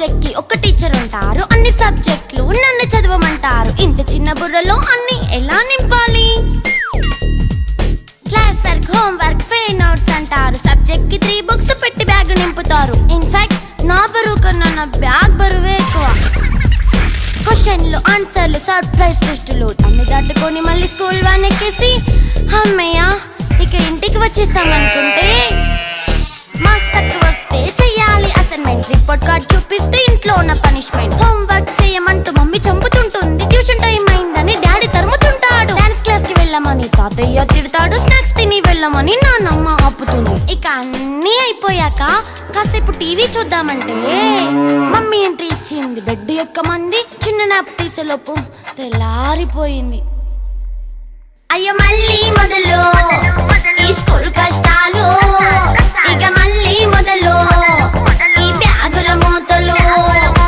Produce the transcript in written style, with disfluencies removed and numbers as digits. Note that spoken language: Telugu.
సబ్జెక్ట్ కి ఒక టీచర్ ఉంటారు, అన్ని సబ్జెక్టులు నన్ను చదవమంటారు. ఇంత చిన్న బుర్రలో అన్ని ఎలా నింపాలి? Class work, home work, fair notes అంటారు. సబ్జెక్ట్ కి 3 బుక్స్ పెట్టి బ్యాగ్ నింపుతారు. ఇన్ఫాక్ట్ నా బరువు కన్నా నా బ్యాగ్ బరువే ఎక్కువ. క్వశ్చన్లు, ఆన్సర్లు, సర్ప్రైజ్ టెస్టులు అన్ని దాటుకొని మళ్ళీ స్కూల్ వ్యాన్ ఎక్కేసి అమ్మయ్య ఇక ఇంటికి వచ్చేసామనుకుంటే మార్క్స్ తక్కువ వస్తే చెయ్యాలి అసైన్మెంట్. రిపోర్ట్ కార్డ్ చూపిస్తే ఇంట్లో ఉన్న పనిష్మెంట్. హోమ్ వర్క్ చేయమంటూ మమ్మీ చంపుతుంటుంది. ట్యూషన్ టైం అయిందని డాడీ తరుముతుంటాడు. డాన్స్ క్లాస్ కి వెళ్ళమని తాతయ్య తిడతాడు. స్నాక్స్ తిని వెళ్ళమని నాన్నమ్మ ఆపుతుంది. ఇక అన్నీ అయిపోయాక కాసేపు టీవీ చూద్దామంటే మమ్మీ ఎంట్రీ ఇచ్చింది. బెడ్ ఎక్కమంది. చిన్న నాప్ తీసేలోపు తెల్లారిపోయింది. అయ్యో మళ్ళీ మొదలు ఈ స్కూల్ కష్టాలు. ఇక